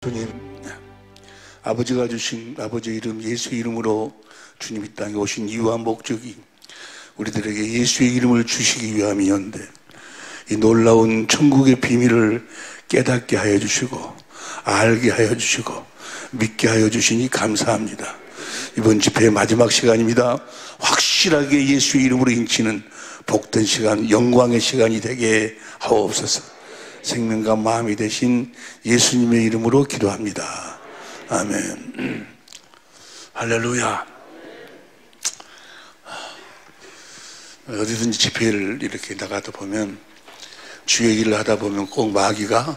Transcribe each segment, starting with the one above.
주님, 아버지가 주신 아버지 이름 예수의 이름으로 주님 이 땅에 오신 이유와 목적이 우리들에게 예수의 이름을 주시기 위함이었는데, 이 놀라운 천국의 비밀을 깨닫게 하여 주시고 알게 하여 주시고 믿게 하여 주시니 감사합니다. 이번 집회의 마지막 시간입니다. 확실하게 예수의 이름으로 인치는 복된 시간, 영광의 시간이 되게 하옵소서. 생명과 마음이 되신 예수님의 이름으로 기도합니다. 아멘. 할렐루야. 어디든지 집회를 이렇게 나가다 보면, 주의 일을 하다 보면 꼭 마귀가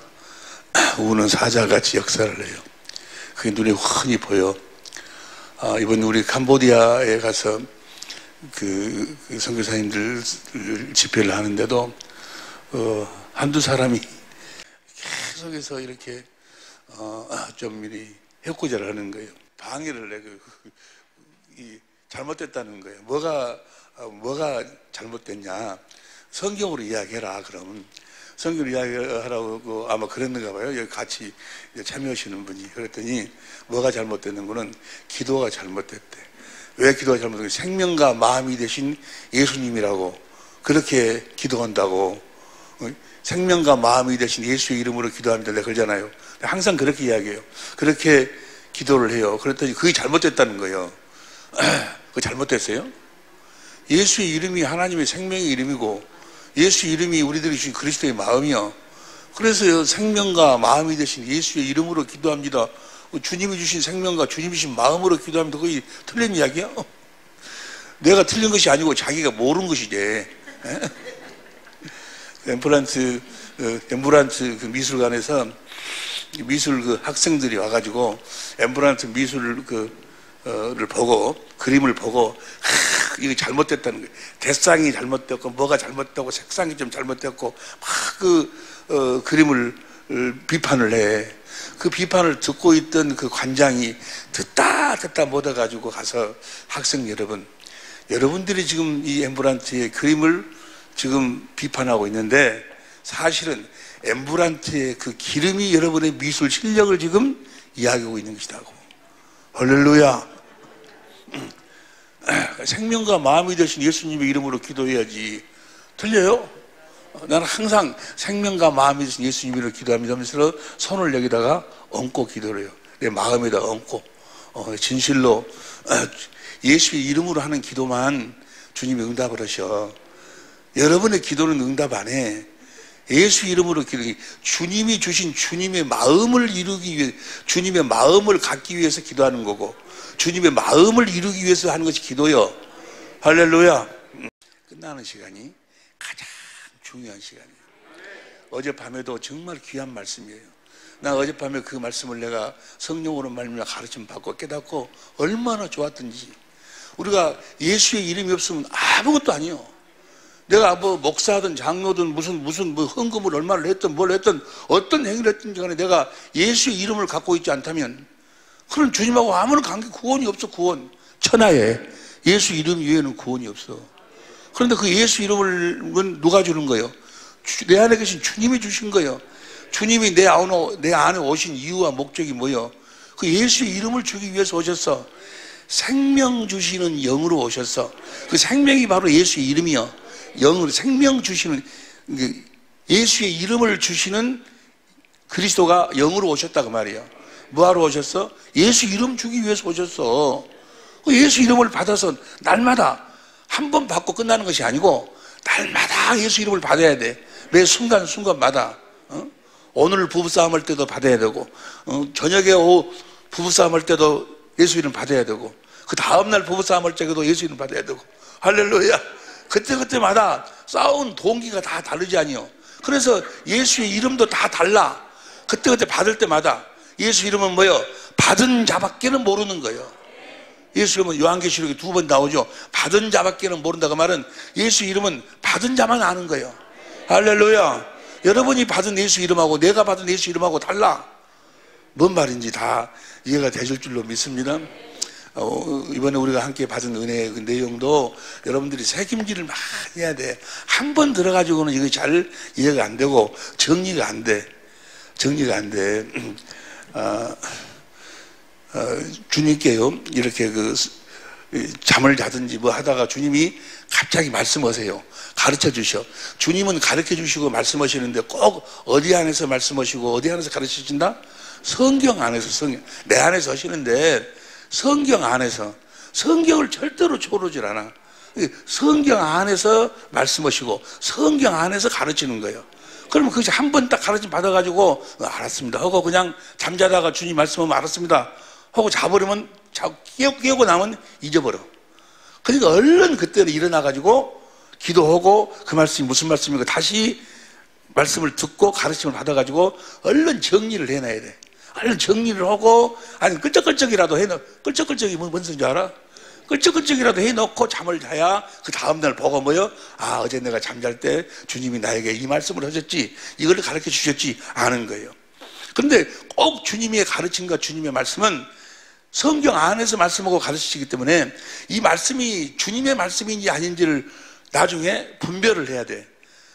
우는 사자같이 역사를 해요. 그게 눈에 흔히 보여. 이번 우리 캄보디아에 가서 그 선교사님들 집회를 하는데도 한두 사람이 계속해서 이렇게 좀 이리 해코지를 하는 거예요. 방해를 해. 잘못됐다는 거예요. 뭐가 잘못됐냐? 성경으로 이야기해라. 그러면 성경으로 이야기하라고 아마 그랬는가 봐요. 여기 같이 참여하시는 분이. 그랬더니 뭐가 잘못됐는 거는 기도가 잘못됐대. 왜 기도가 잘못됐냐? 생명과 마음이 되신 예수님이라고 그렇게 기도한다고. 생명과 마음이 되신 예수의 이름으로 기도합니다. 내가 그러잖아요. 항상 그렇게 이야기해요. 그렇게 기도를 해요. 그랬더니 그게 잘못됐다는 거예요. 그거 잘못됐어요? 예수의 이름이 하나님의 생명의 이름이고, 예수 이름이 우리들이 주신 그리스도의 마음이요. 그래서 생명과 마음이 되신 예수의 이름으로 기도합니다. 주님이 주신 생명과 주님이 주신 마음으로 기도합니다. 그게 틀린 이야기야? 내가 틀린 것이 아니고 자기가 모르는 것이지. 엠브란트 그 미술관에서 미술 그 학생들이 와가지고 엠브란트 미술을 를 보고, 그림을 보고, 이거 잘못됐다는 거예요. 대상이 잘못됐고, 뭐가 잘못됐고, 색상이 좀 잘못됐고, 막 그림을 비판을 해. 그 비판을 듣고 있던 그 관장이 듣다 못해가지고 가서, 학생 여러분, 여러분들이 지금 이 엠브란트의 그림을 지금 비판하고 있는데, 사실은 엠브란트의 그 기름이 여러분의 미술 실력을 지금 이야기하고 있는 것이라고. 할렐루야. 생명과 마음이 되신 예수님의 이름으로 기도해야지. 틀려요? 나는 항상 생명과 마음이 되신 예수님의 이름으로 기도합니다 하면서 손을 여기다가 얹고 기도를 해요. 내 마음에다 얹고, 진실로 예수의 이름으로 하는 기도만 주님이 응답을 하셔. 여러분의 기도는 응답 안 해. 예수 이름으로 기도해. 주님이 주신 주님의 마음을 이루기 위해, 주님의 마음을 갖기 위해서 기도하는 거고, 주님의 마음을 이루기 위해서 하는 것이 기도요. 할렐루야. 끝나는 시간이 가장 중요한 시간이에요. 어젯밤에도 정말 귀한 말씀이에요. 나 어젯밤에 그 말씀을 내가 성령으로 말미암아 가르침 받고 깨닫고 얼마나 좋았던지. 우리가 예수의 이름이 없으면 아무것도 아니에요. 내가 뭐 목사든 장로든 무슨 뭐 헌금을 얼마를 했든 뭘 했든 어떤 행위를 했든지 간에 내가 예수의 이름을 갖고 있지 않다면 그런 주님하고 아무런 관계, 구원이 없어. 구원 천하에 예수 이름 이외에는 구원이 없어. 그런데 그 예수 이름을 누가 주는 거예요? 내 안에 계신 주님이 주신 거예요. 주님이 내 안에 오신 이유와 목적이 뭐예요? 그 예수의 이름을 주기 위해서 오셨어. 생명 주시는 영으로 오셨어. 그 생명이 바로 예수의 이름이요. 영으로 생명 주시는, 예수의 이름을 주시는 그리스도가 영으로 오셨다 그 말이에요. 뭐하러 오셨어? 예수 이름 주기 위해서 오셨어. 예수 이름을 받아서 날마다 한 번 받고 끝나는 것이 아니고 날마다 예수 이름을 받아야 돼. 매 순간순간마다. 오늘 부부싸움 할 때도 받아야 되고, 저녁에 부부싸움 할 때도 예수 이름 받아야 되고, 그 다음날 부부싸움 할 때도 예수 이름 받아야 되고. 할렐루야. 그때마다 싸운 동기가 다 다르지 아니요. 그래서 예수의 이름도 다 달라. 그때 받을 때마다. 예수 이름은 뭐예요? 받은 자밖에는 모르는 거예요. 예수 이름은 요한계시록에 2번 나오죠. 받은 자밖에는 모른다. 그 말은 예수 이름은 받은 자만 아는 거예요. 할렐루야. 여러분이 받은 예수 이름하고 내가 받은 예수 이름하고 달라. 뭔 말인지 다 이해가 되실 줄로 믿습니다. 이번에 우리가 함께 받은 은혜의 그 내용도 여러분들이 책임질을 많이 해야 돼. 한 번 들어가지고는 이거 잘 이해가 안 되고 정리가 안 돼. 주님께요 이렇게 잠을 자든지 뭐 하다가 주님이 갑자기 말씀하세요. 가르쳐 주셔. 주님은 가르쳐 주시고 말씀하시는데 꼭 어디 안에서 말씀하시고 어디 안에서 가르치신다? 성경 안에서, 내 안에서 하시는데 성경 안에서, 성경을 절대로 초월하질 않아. 성경 안에서 말씀하시고 성경 안에서 가르치는 거예요. 그러면 그것이 한 번 딱 가르침 받아가지고 알았습니다 하고 그냥 잠자다가 주님 말씀하면 알았습니다 하고 자버리면 깨우고 나면 잊어버려. 그러니까 얼른 그때는 일어나가지고 기도하고 그 말씀이 무슨 말씀이고 다시 말씀을 듣고 가르침을 받아가지고 얼른 정리를 해놔야 돼. 얼른 정리를 하고, 아니 끌적끌적이라도 해놓. 끌적끌적이 뭔 소리인지 알아? 끌적끌적이라도 해놓고 잠을 자야 그 다음날 보고 뭐요? 아, 어제 내가 잠잘 때 주님이 나에게 이 말씀을 하셨지, 이걸 가르쳐 주셨지 아는 거예요. 그런데 꼭 주님의 가르침과 주님의 말씀은 성경 안에서 말씀하고 가르치시기 때문에 이 말씀이 주님의 말씀인지 아닌지를 나중에 분별을 해야 돼.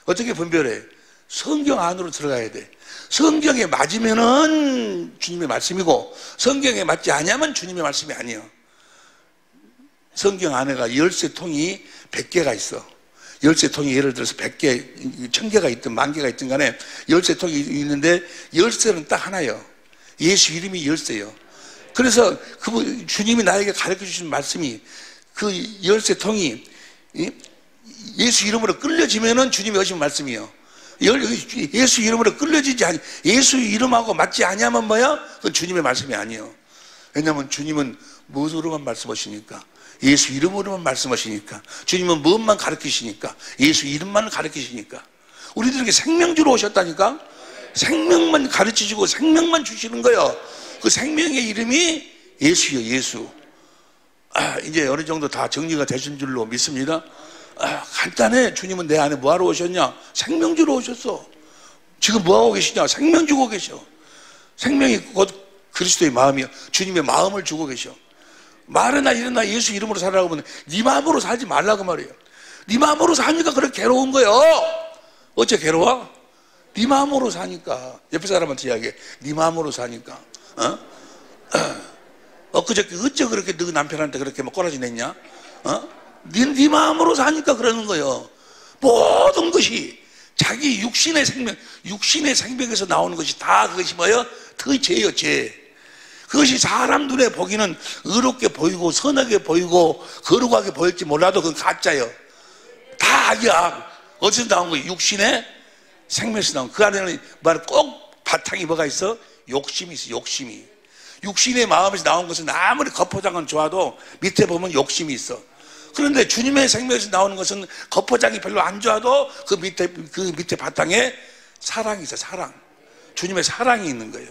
어떻게 분별해? 성경 안으로 들어가야 돼. 성경에 맞으면은 주님의 말씀이고 성경에 맞지 않으면 주님의 말씀이 아니에요. 성경 안에가 열쇠통이 100개가 있어. 열쇠통이 예를 들어서 100개, 1000개가 있든 10,000개가 있든 간에 열쇠통이 있는데 열쇠는 딱 하나예요. 예수 이름이 열쇠예요. 그래서 주님이 나에게 가르쳐 주신 말씀이 그 열쇠통이 예수 이름으로 끌려지면은 주님이 하신 말씀이에요. 예수 이름으로 끌려지지 아니, 예수 이름하고 맞지 아니하면 뭐야? 그건 주님의 말씀이 아니에요. 왜냐하면 주님은 무엇으로만 말씀하시니까? 예수 이름으로만 말씀하시니까. 주님은 무엇만 가르치시니까? 예수 이름만 가르치시니까. 우리들에게 생명 주러 오셨다니까? 생명만 가르치시고 생명만 주시는 거예요. 그 생명의 이름이 예수요, 예수. 이제 어느 정도 다 정리가 되신 줄로 믿습니다. 간단해. 주님은 내 안에 뭐하러 오셨냐? 생명 주러 오셨어. 지금 뭐하고 계시냐? 생명 주고 계셔. 생명이 곧 그리스도의 마음이야. 주님의 마음을 주고 계셔. 말해나 일어나 예수 이름으로 살라고 하면 네 마음으로 살지 말라고 말이에요. 네 마음으로 사니까 그렇게 괴로운 거예요. 어째 괴로워? 네 마음으로 사니까. 옆에 사람한테 이야기해. 네 마음으로 사니까. 그저께 어째 그렇게 너 남편한테 그렇게 막 꼬라지 냈냐? 네 마음으로 사니까 그러는 거예요. 모든 것이 자기 육신의 생명에서 나오는 것이 다 그것이 뭐예요? 그 죄예요, 죄. 그것이 사람 눈에 보기는 의롭게 보이고 선하게 보이고 거룩하게 보일지 몰라도 그건 가짜예요. 다 악이야. 어디서 나온 거예요? 육신의 생명에서 나온. 그 안에는 꼭 바탕이 뭐가 있어? 욕심이 있어, 욕심이. 육신의 마음에서 나온 것은 아무리 겉포장은 좋아도 밑에 보면 욕심이 있어. 그런데 주님의 생명에서 나오는 것은 겉포장이 별로 안 좋아도 그 밑에 바탕에 사랑이 있어, 사랑. 주님의 사랑이 있는 거예요.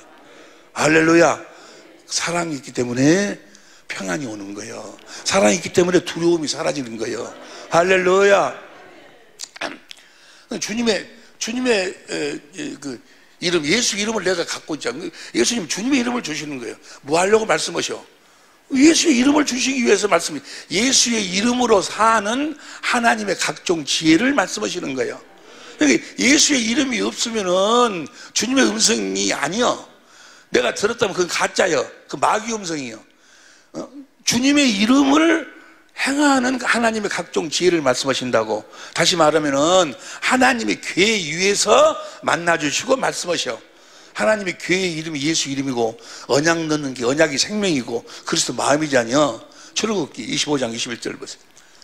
할렐루야. 사랑이 있기 때문에 평안이 오는 거예요. 사랑이 있기 때문에 두려움이 사라지는 거예요. 할렐루야. 주님의 그 이름, 예수 이름을 내가 갖고 있잖아. 예수님 주님의 이름을 주시는 거예요. 뭐 하려고 말씀하셔? 예수의 이름을 주시기 위해서 말씀이, 예수의 이름으로 사는 하나님의 각종 지혜를 말씀하시는 거예요. 그러니까 예수의 이름이 없으면은 주님의 음성이 아니요. 내가 들었다면 그건 가짜요. 그 마귀 음성이요. 주님의 이름을 행하는 하나님의 각종 지혜를 말씀하신다고. 다시 말하면은 하나님의 교회 위에서 만나주시고 말씀하셔. 하나님의 교회의 이름이 예수 이름이고 언약 넣는 게 언약이 생명이고 그리스도 마음이잖여. 출애굽기 25장 21절 보세요.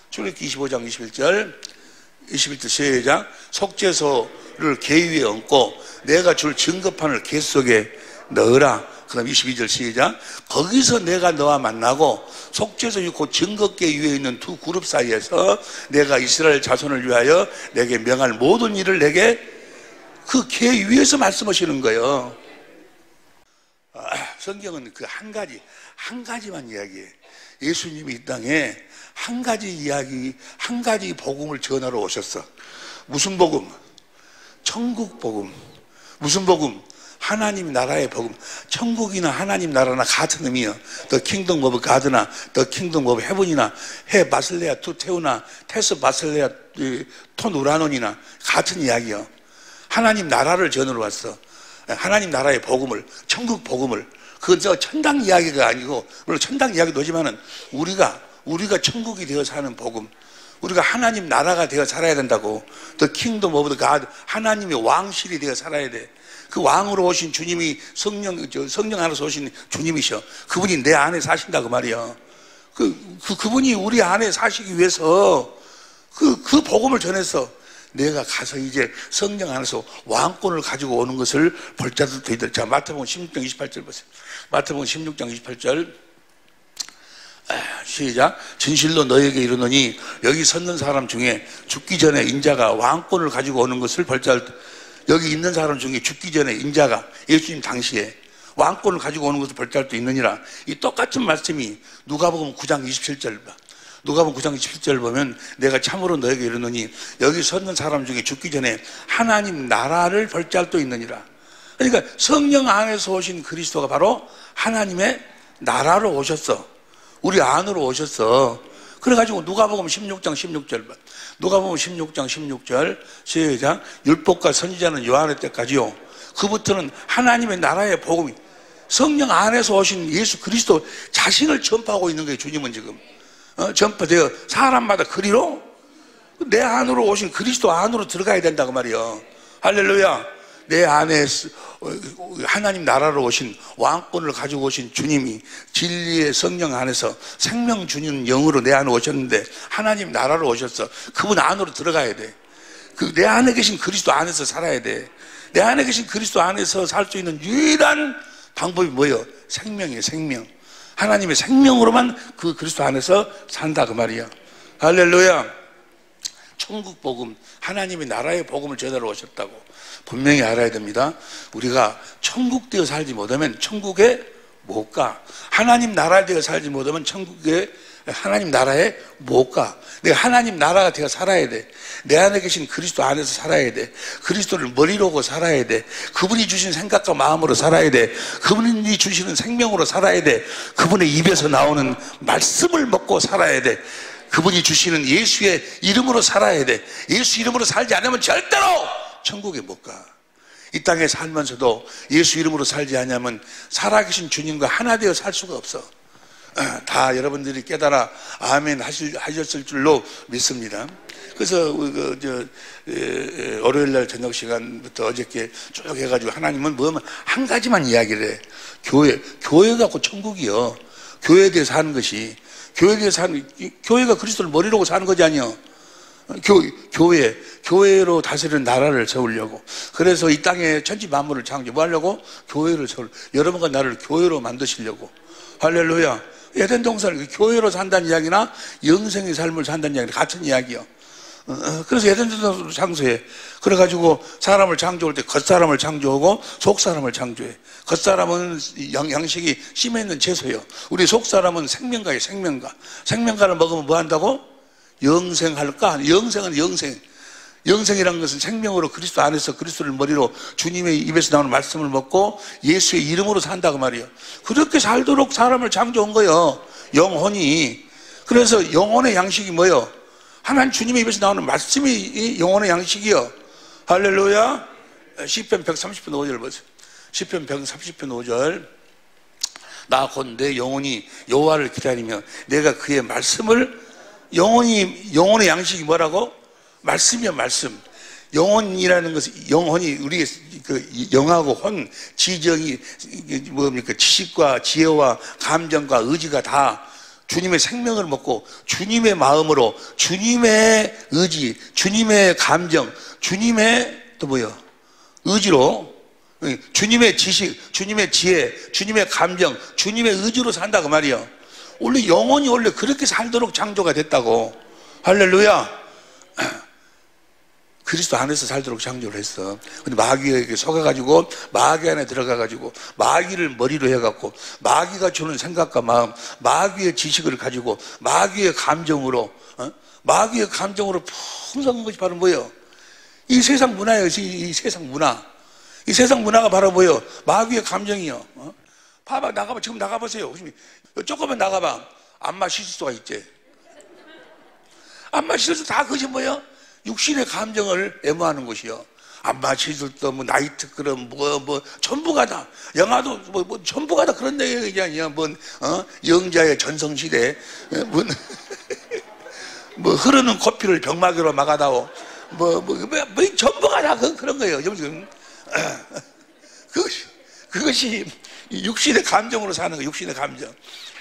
출애굽기 25장 21절 시작. 속죄소를 계 위에 얹고 내가 줄 증거판을 계 속에 넣으라. 그 다음 22절 시작. 거기서 내가 너와 만나고 속죄소 곧 증거계 위에 있는 두 그룹 사이에서 내가 이스라엘 자손을 위하여 내게 명할 모든 일을 내게 그 계 위에서 말씀하시는 거예요. 성경은 그 한 가지만 이야기해. 예수님이 이 땅에 한 가지 이야기, 한 가지 복음을 전하러 오셨어. 무슨 복음? 천국 복음. 무슨 복음? 하나님 나라의 복음. 천국이나 하나님 나라나 같은 의미요. The kingdom of God나 The kingdom of heaven이나 해 바슬레아 투 테우나 테스 바슬레아 톤 우라논이나 같은 이야기요. 하나님 나라를 전하러 왔어. 하나님 나라의 복음을, 천국 복음을. 그건 저 천당 이야기가 아니고, 물론 천당 이야기도 하지만은 우리가 천국이 되어 사는 복음, 우리가 하나님 나라가 되어 살아야 된다고. The kingdom of the God, 하나님의 왕실이 되어 살아야 돼. 그 왕으로 오신 주님이 성령 안에서 오신 주님이셔. 그분이 내 안에 사신다고 말이야. 그분이 우리 안에 사시기 위해서 그 복음을 전해서 내가 가서 이제 성령 안에서 왕권을 가지고 오는 것을 볼 자도 되더라. 자, 마태복음 16장 28절 보세요. 마태복음 16장 28절. 시작. 진실로 너에게 이르노니 여기 섰는 사람 중에 죽기 전에 인자가 왕권을 가지고 오는 것을 볼 자, 여기 있는 사람 중에 죽기 전에 인자가 예수님 당시에 왕권을 가지고 오는 것을 볼 자도 있느니라. 이 똑같은 말씀이 누가복음 9장 27절 봐. 누가복음 9장 27절 보면 내가 참으로 너에게 이르노니 여기 섰는 사람 중에 죽기 전에 하나님 나라를 볼 자도 있느니라. 그러니까 성령 안에서 오신 그리스도가 바로 하나님의 나라로 오셨어. 우리 안으로 오셨어. 그래가지고 누가복음 16장 16절 봐. 누가복음 16장 16절 시작. 율법과 선지자는 요한의 때까지요. 그부터는 하나님의 나라의 복음이 성령 안에서 오신 예수 그리스도 자신을 전파하고 있는 거예요. 주님은 지금 전파되어 사람마다 그리로 내 안으로 오신 그리스도 안으로 들어가야 된다고 말이에요. 할렐루야. 내 안에 하나님 나라로 오신 왕권을 가지고 오신 주님이 진리의 성령 안에서 생명 주는 영으로 내 안에 오셨는데 하나님 나라로 오셨어. 그분 안으로 들어가야 돼. 내 안에 계신 그리스도 안에서 살아야 돼. 내 안에 계신 그리스도 안에서 살 수 있는 유일한 방법이 뭐예요? 생명이에요. 생명. 하나님의 생명으로만 그 그리스도 안에서 산다 그 말이야. 할렐루야. 천국 복음, 하나님의 나라의 복음을 전하러 오셨다고 분명히 알아야 됩니다. 우리가 천국 되어 살지 못하면 천국에 못 가. 하나님 나라에 되어 살지 못하면 하나님 나라에 못 가. 내가 하나님 나라가 되어 살아야 돼. 내 안에 계신 그리스도 안에서 살아야 돼. 그리스도를 머리로 하고 살아야 돼. 그분이 주신 생각과 마음으로 살아야 돼. 그분이 주시는 생명으로 살아야 돼. 그분의 입에서 나오는 말씀을 먹고 살아야 돼. 그분이 주시는 예수의 이름으로 살아야 돼. 예수 이름으로 살지 않으면 절대로 천국에 못 가. 이 땅에 살면서도 예수 이름으로 살지 않으면 살아계신 주님과 하나 되어 살 수가 없어. 다 여러분들이 깨달아 아멘 하셨을 줄로 믿습니다. 그래서 월요일날 저녁 시간부터 어저께 쭉 해가지고 하나님은 뭐면 한 가지만 이야기를 해. 교회가 곧 천국이요. 교회에 대해서 하는 것이 교회가 그리스도를 머리로 사는 거지 아니요. 교회로 다스리는 나라를 세우려고. 그래서 이 땅에 천지 만물을 창조. 뭐 하려고? 교회를 세우려고. 여러분과 나를 교회로 만드시려고. 할렐루야. 에덴 동산을 교회로 산다는 이야기나 영생의 삶을 산다는 이야기는 같은 이야기요. 그래서 에덴 동산으로 창조해. 그래가지고 사람을 창조할 때 겉사람을 창조하고 속사람을 창조해. 겉사람은 양식이 심에 있는 채소예요. 우리 속사람은 생명가예요. 생명가를 먹으면 뭐 한다고? 영생할까? 영생은 영생. 영생이라는 것은 생명으로 그리스도 안에서 그리스도를 머리로 주님의 입에서 나오는 말씀을 먹고 예수의 이름으로 산다고 말이에요. 그렇게 살도록 사람을 창조한 거예요. 영혼이. 그래서 영혼의 양식이 뭐예요? 하나님 주님의 입에서 나오는 말씀이 영혼의 양식이요. 할렐루야. 시편 130편 5절 보세요. 시편 130편 5절. 나 곧 내 영혼이 여호와를 기다리며 내가 그의 말씀을 영혼의 양식이 뭐라고? 말씀이야, 말씀. 영혼이라는 것은, 영혼이 우리의 그 영하고 혼, 지정이 뭡니까? 지식과 지혜와 감정과 의지가 다 주님의 생명을 먹고 주님의 마음으로 주님의 의지, 주님의 감정, 주님의 또 뭐요? 의지로 주님의 지식, 주님의 지혜, 주님의 감정, 주님의 의지로 산다고 말이요. 원래 영혼이 원래 그렇게 살도록 창조가 됐다고. 할렐루야. 그리스도 안에서 살도록 창조를 했어. 근데 마귀에게 속아가지고 마귀 안에 들어가가지고 마귀를 머리로 해갖고 마귀가 주는 생각과 마음, 마귀의 지식을 가지고 마귀의 감정으로 마귀의 감정으로 풍성한 것이 바로 뭐예요? 이 세상 문화예요. 이 세상 문화. 이 세상 문화가 바로 뭐예요? 마귀의 감정이요. 봐봐, 나가봐. 지금 나가보세요. 조금만 나가봐. 안마 실수가 있지. 안마 실수 다 그것이 뭐예요? 육신의 감정을 애무하는 것이요. 안마시술도 뭐 나이트클럽 뭐 전부가 다 영화도 뭐 전부가 다 그런 내용이 아니야. 뭐 영자의 전성시대 뭐 흐르는 커피를 병마개로 막아다오 뭐 전부가 다 그런 거예요. 그것이 육신의 감정으로 사는 거. 육신의 감정.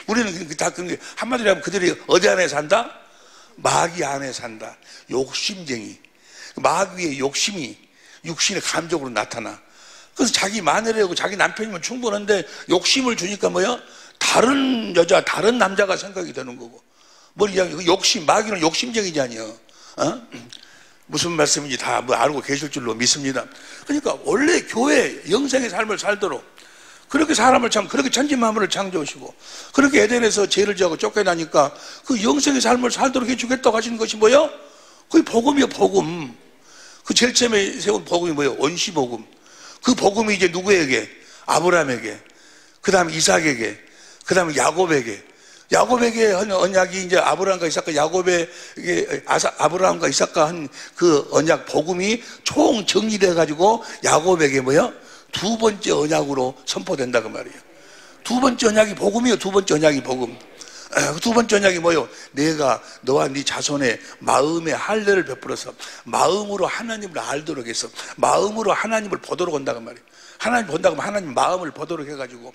우리는 다 그런 게 한마디로 하면 그들이 어디 안에 산다? 마귀 안에 산다. 욕심쟁이. 마귀의 욕심이 육신의 감정으로 나타나. 그래서 자기 마누라하고 자기 남편이면 충분한데 욕심을 주니까 뭐야? 다른 여자, 다른 남자가 생각이 되는 거고. 뭘 이야기해? 욕심, 마귀는 욕심쟁이지 아니요. 무슨 말씀인지 다 뭐 알고 계실 줄로 믿습니다. 그러니까 원래 교회 영생의 삶을 살도록 그렇게 사람을 참 그렇게 천지만물을 창조하시고 그렇게 에덴에서 죄를 지하고 쫓겨나니까 그 영생의 삶을 살도록 해주겠다고 하시는 것이 뭐예요? 그게 복음이요. 복음. 그 제일 처음에 세운 복음이 뭐예요? 원시복음. 그 복음이 이제 누구에게? 아브라함에게, 그 다음에 이삭에게, 그 다음에 야곱에게 한 언약이 이제 아브라함과 이삭과 야곱에게 아브라함과 이삭과 한 그 언약 복음이 총 정리돼 가지고 야곱에게 뭐예요? 두 번째 언약으로 선포된다 그 말이에요. 두 번째 언약이 복음이요. 두 번째 언약이 복음. 두 번째 언약이 뭐예요? 내가 너와 네 자손의 마음의 할례를 베풀어서 마음으로 하나님을 알도록 해서 마음으로 하나님을 보도록 한다 그 말이에요. 하나님 본다고 하면 하나님 마음을 보도록 해가지고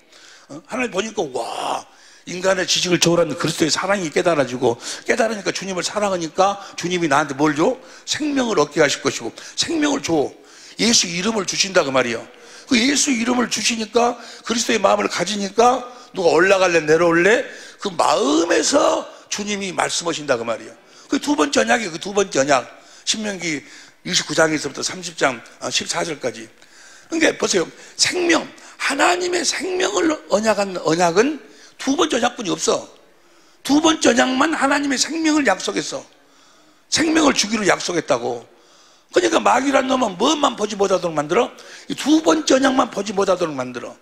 하나님 보니까 와, 인간의 지식을 초월한 그리스도의 사랑이 깨달으니까 주님을 사랑하니까 주님이 나한테 뭘 줘? 생명을 얻게 하실 것이고 생명을 줘. 예수 이름을 주신다 그 말이에요. 그 예수 이름을 주시니까 그리스도의 마음을 가지니까 누가 올라갈래 내려올래 그 마음에서 주님이 말씀하신다 그 말이에요. 그 두 번째 언약이 그 두 번째 언약 신명기 29장에서부터 30장 14절까지. 그러니까 보세요. 생명, 하나님의 생명을 언약한 언약은 두 번째 언약뿐이 없어. 두 번째 언약만 하나님의 생명을 약속했어. 생명을 주기로 약속했다고. 그러니까 마귀란 놈은 뭐만 보지 못하도록 만들어? 이 두 번째 언약만 보지 못하도록 만들어.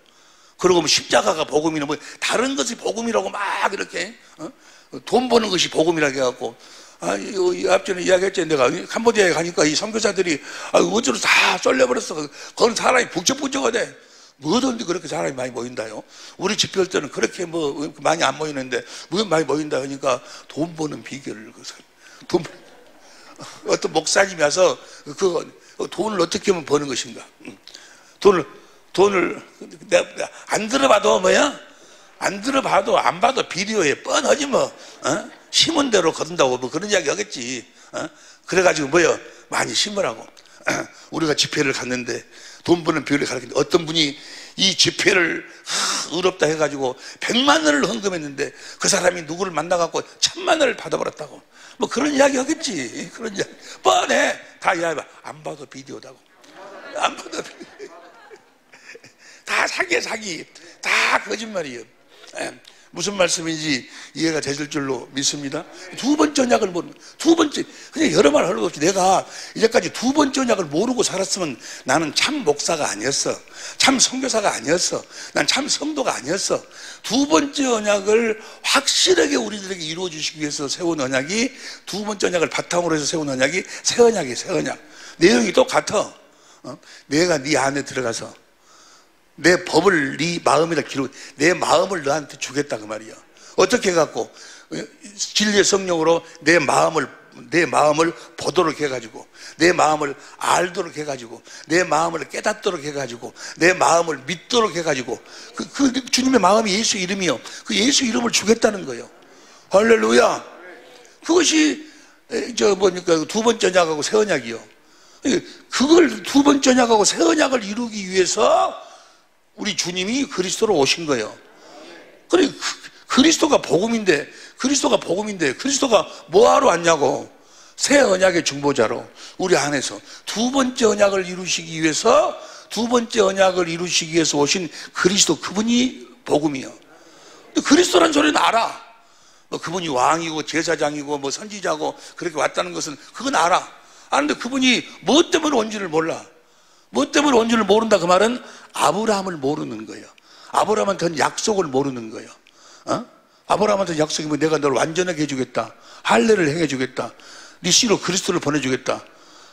그러고 뭐 십자가가 복음이나 뭐 다른 것이 복음이라고 막 이렇게 돈 버는 것이 복음이라고 해갖고 이 앞전에 이야기했지. 내가 캄보디아에 가니까 이 선교사들이 어쩌로 다 쏠려버렸어. 거기 사람이 북적북적하대. 뭐든지 그렇게 사람이 많이 모인다요. 우리 집회할 때는 그렇게 뭐 많이 안 모이는데 뭐 많이 모인다 하니까 돈 버는 비결을 어떤 목사님이 와서 그 돈을 어떻게 하면 버는 것인가. 돈을 내가 안 들어봐도 뭐야? 안 들어봐도 안 봐도 비디오에 뻔하지 뭐. 심은 대로 거둔다고 뭐 그런 이야기 하겠지. 그래가지고 뭐요? 많이 심으라고. 우리가 집회를 갔는데 돈 버는 비율을 가르치는데 어떤 분이 이 집회를 의롭다 해가지고 100만 원을 헌금했는데 그 사람이 누구를 만나갖고 1000만 원을 받아버렸다고. 뭐 그런 이야기 하겠지. 그런 이야기 뻔해. 다 이야기해봐. 안 봐도 비디오다고. 안 봐도 다 사기야 사기. 다 거짓말이에요. 무슨 말씀인지 이해가 되실 줄로 믿습니다. 두 번째 언약을 모르는, 두 번째, 그냥 여러 말 할 것 없이 내가 이제까지 두 번째 언약을 모르고 살았으면 나는 참 목사가 아니었어. 참 선교사가 아니었어. 난 참 성도가 아니었어. 두 번째 언약을 확실하게 우리들에게 이루어 주시기 위해서 세운 언약이, 두 번째 언약을 바탕으로 해서 세운 언약이 새 언약이에요. 새 언약. 내용이 똑같아. 내가 네 안에 들어가서 내 법을 네 마음에다 기록, 내 마음을 너한테 주겠다 그 말이야. 어떻게 해갖고 진리의 성령으로 내 마음을 보도록 해가지고, 내 마음을 알도록 해가지고, 내 마음을 깨닫도록 해가지고, 내 마음을 믿도록 해가지고, 그 주님의 마음이 예수 이름이요. 그 예수 이름을 주겠다는 거예요. 할렐루야. 그것이 뭐니까 두 번째 언약하고 새 언약이요. 그걸 두 번째 언약하고 새 언약을 이루기 위해서 우리 주님이 그리스도로 오신 거예요. 그래, 그리스도가 복음인데 그리스도가 뭐하러 왔냐고. 새 언약의 중보자로 우리 안에서 두 번째 언약을 이루시기 위해서 오신 그리스도, 그분이 복음이요. 그리스도란 소리는 알아. 뭐 그분이 왕이고 제사장이고 뭐 선지자고 그렇게 왔다는 것은 그건 알아. 아는데 그분이 뭐 때문에 온지를 몰라. 뭐 때문에 온지를 모른다 그 말은 아브라함을 모르는 거예요. 아브라함한테는 약속을 모르는 거예요. 아브라함한테 약속이 뭐 내가 널 완전하게 해주겠다. 할례를 행해주겠다. 네 씨로 그리스도를 보내주겠다.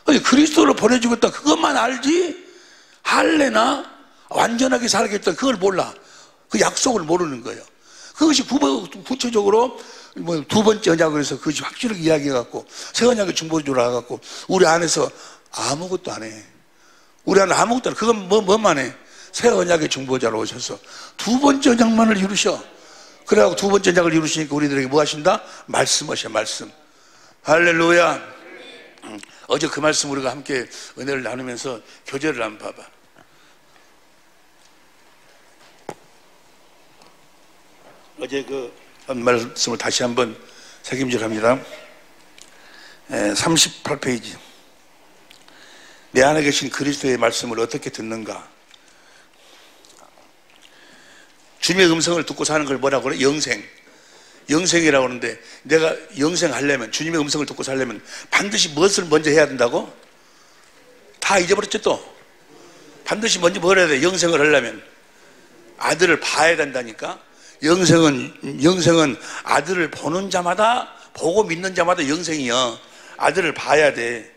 아니, 그리스도를 보내주겠다 그것만 알지 할래나 완전하게 살겠다 그걸 몰라. 그 약속을 모르는 거예요. 그것이 구체적으로 뭐 두 번째 언약을 해서 그것이 확실하게 이야기해갖고 새 언약의 중보주로 나가갖고 우리 안에서 아무것도 안 해. 우리 안에 아무것도 안 해. 그건 뭐만 해? 새 언약의 중보자로 오셔서 두 번째 언약만을 이루셔. 그래갖고 두 번째 언약을 이루시니까 우리들에게 뭐 하신다? 말씀하셔. 말씀. 할렐루야. 어제 그 말씀 우리가 함께 은혜를 나누면서 교제를 한번 봐봐. 어제 그 말씀을 다시 한번 새김질합니다. 38페이지. 내 안에 계신 그리스도의 말씀을 어떻게 듣는가? 주님의 음성을 듣고 사는 걸 뭐라고 그래? 영생이라고 하는데, 내가 영생하려면, 주님의 음성을 듣고 살려면 반드시 무엇을 먼저 해야 된다고? 다 잊어버렸죠 또? 반드시 먼저 뭘 해야 돼? 영생을 하려면 아들을 봐야 된다니까. 영생은 아들을 보는 자마다, 보고 믿는 자마다 영생이요. 아들을 봐야 돼.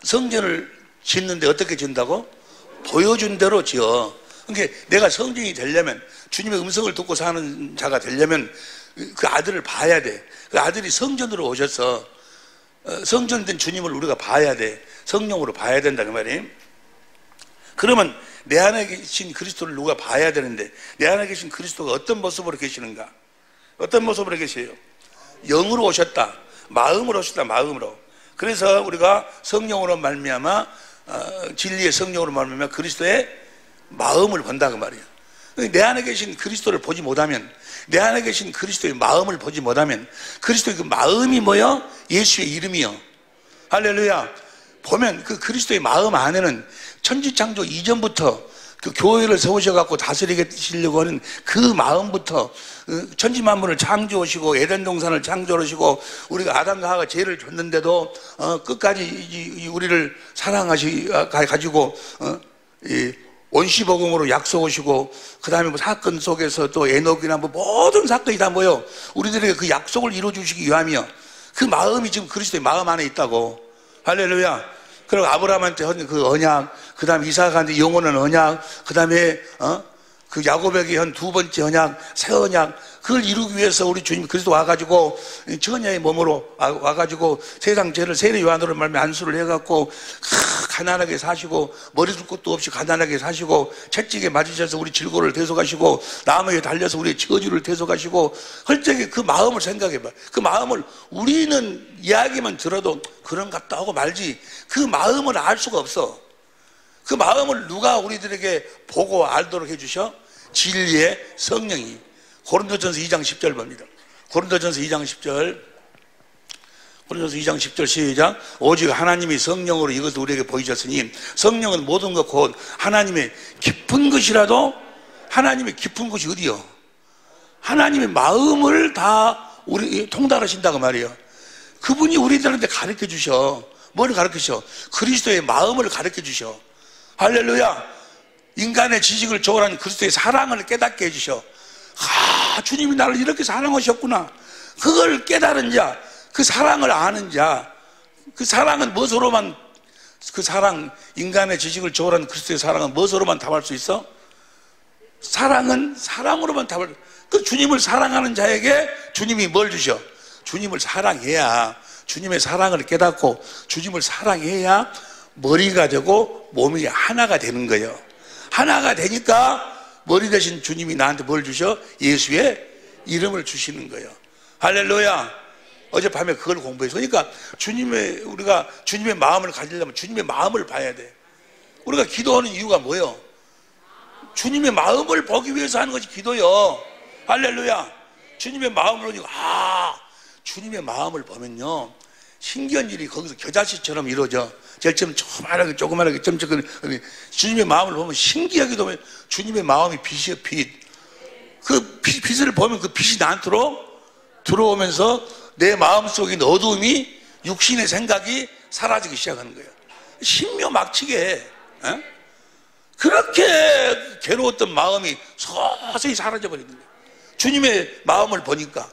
성전을 짓는데 어떻게 짓는다고? 보여준 대로 지어. 그러니까 내가 성전이 되려면, 주님의 음성을 듣고 사는 자가 되려면 그 아들을 봐야 돼. 그 아들이 성전으로 오셔서 성전된 주님을 우리가 봐야 돼. 성령으로 봐야 된다 그 말이에요. 그러면 내 안에 계신 그리스도를 누가 봐야 되는데, 내 안에 계신 그리스도가 어떤 모습으로 계시는가? 어떤 모습으로 계세요? 영으로 오셨다. 마음으로 오셨다. 마음으로. 그래서 우리가 성령으로 말미암아, 진리의 성령으로 말미암아 그리스도의 마음을 본다 그 말이에요. 내 안에 계신 그리스도를 보지 못하면, 내 안에 계신 그리스도의 마음을 보지 못하면, 그리스도의 그 마음이 뭐요? 예수의 이름이요. 할렐루야. 보면 그 그리스도의 마음 안에는 천지창조 이전부터 그 교회를 세우셔갖고 다스리시려고 하는 그 마음부터 천지만물을 창조하시고 에덴 동산을 창조하시고 우리가 아담과 하와가 죄를 줬는데도 끝까지 우리를 사랑하시고 원시복음으로 약속하시고, 그 다음에 뭐 사건 속에서 또 에녹이나 뭐 모든 사건이 다 뭐요? 우리들에게 그 약속을 이루어주시기 위함이요. 그 마음이 지금 그리스도의 마음 안에 있다고. 할렐루야. 그리고 아브라함한테 한 그 언약, 그 다음에 이삭한테 영원한 언약, 그 다음에 그 야곱에게 한 두 번째 언약, 새 언약, 그걸 이루기 위해서 우리 주님 그리스도 와가지고 처녀의 몸으로 와가지고 세상 죄를 세례 요한으로 말미암아 안수를 해갖고 가난하게 사시고 머리 줄 것도 없이 가난하게 사시고 채찍에 맞으셔서 우리 질고를 대속하시고 나무에 달려서 우리의 저주를 대속하시고 할 적에 그 마음을 생각해봐. 그 마음을 우리는 이야기만 들어도 그런갑다 하고 말지, 그 마음을 알 수가 없어. 그 마음을 누가 우리들에게 보고 알도록 해주셔? 진리의 성령이. 고린도전서 2장 10절 봅니다. 고린도전서 2장 10절. 고린도전서 2장 10절 시작. 오직 하나님이 성령으로 이것을 우리에게 보이셨으니, 성령은 모든 것 곧 하나님의 깊은 것이라도, 하나님의 깊은 것이 어디요? 하나님의 마음을 다 우리 통달하신다고 말이에요. 그분이 우리들한테 가르쳐 주셔. 뭘 가르쳐 주셔? 그리스도의 마음을 가르쳐 주셔. 할렐루야. 인간의 지식을 초월한 그리스도의 사랑을 깨닫게 해주셔. 주님이 나를 이렇게 사랑하셨구나. 그걸 깨달은 자, 그 사랑을 아는 자, 그 사랑은 무엇으로만, 그 사랑, 인간의 지식을 초월한 그리스도의 사랑은 무엇으로만 답할 수 있어? 사랑은 사랑으로만 답할. 그 주님을 사랑하는 자에게 주님이 뭘 주셔? 주님을 사랑해야, 주님의 사랑을 깨닫고 주님을 사랑해야 머리가 되고 몸이 하나가 되는 거예요. 하나가 되니까 머리 대신 주님이 나한테 뭘 주셔? 예수의 이름을 주시는 거예요. 할렐루야. 어젯밤에 그걸 공부해서. 그러니까 우리가 주님의 마음을 가지려면 주님의 마음을 봐야 돼. 우리가 기도하는 이유가 뭐예요? 주님의 마음을 보기 위해서 하는 것이 기도요. 할렐루야. 주님의 마음을 보니까 주님의 마음을 보면요, 신기한 일이 거기서 겨자씨처럼 이루어져. 제일 처음 조그만하게 점찍은 주님의 마음을 보면 신기하게도 보면 주님의 마음이 빛이에요. 빛. 그 빛을 보면 그 빛이 나한테로 들어오면서 내 마음속에 있는 어두움이, 육신의 생각이 사라지기 시작하는 거예요. 신묘막치게 그렇게 괴로웠던 마음이 서서히 사라져버리는 거예요. 주님의 마음을 보니까,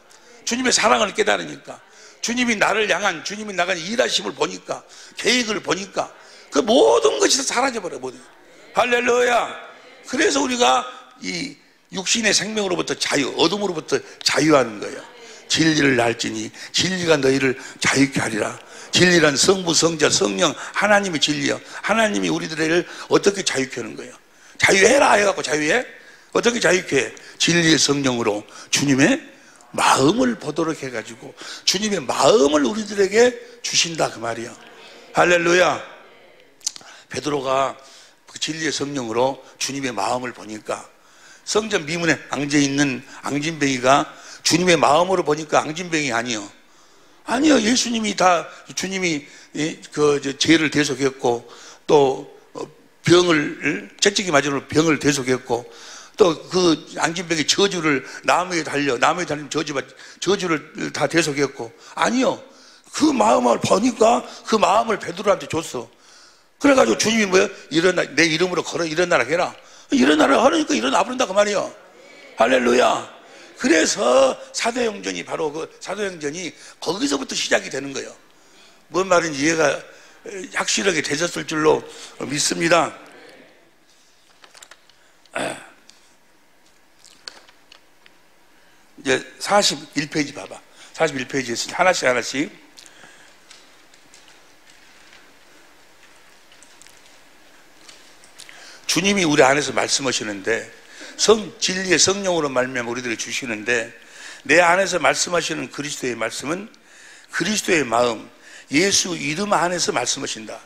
주님의 사랑을 깨달으니까, 주님이 나를 향한, 주님이 나간 일하심을 보니까, 계획을 보니까 그 모든 것이 다 사라져버려. 모든. 할렐루야. 그래서 우리가 이 육신의 생명으로부터 자유, 어둠으로부터 자유하는 거예요. 진리를 알지니 진리가 너희를 자유케 하리라. 진리란 성부, 성자, 성령, 하나님의 진리요. 하나님이 우리들을 어떻게 자유케 하는 거예요? 자유해라 해갖고 자유해? 어떻게 자유케 해? 진리의 성령으로 주님의 마음을 보도록 해가지고 주님의 마음을 우리들에게 주신다 그 말이야. 할렐루야. 베드로가 그 진리의 성령으로 주님의 마음을 보니까 성전 미문에 앙제있는 앙진뱅이가 주님의 마음으로 보니까 앙진뱅이 아니요. 아니요. 예수님이 다, 주님이 죄를 대속했고 또 병을, 채찍이 맞으로 병을 대속했고 또 그 앙진뱅이 저주를 나무에 달린 저주를 다 대속했고 아니요. 그 마음을 보니까 그 마음을 베드로한테 줬어. 그래가지고 주님이 뭐야? 일어나, 내 이름으로 걸어 일어나라 해라. 일어나라 하니까 일어나 버린다 그 말이야. 할렐루야. 그래서 사도행전이 바로 그 사도행전이 거기서부터 시작이 되는 거예요. 뭔 말인지 이해가 확실하게 되셨을 줄로 믿습니다. 이제 41페이지 봐봐. 41페이지에서 하나씩 주님이 우리 안에서 말씀하시는데 진리의 성령으로 말미암아 우리들에게 주시는데 내 안에서 말씀하시는 그리스도의 말씀은 그리스도의 마음, 예수 이름 안에서 말씀하신다.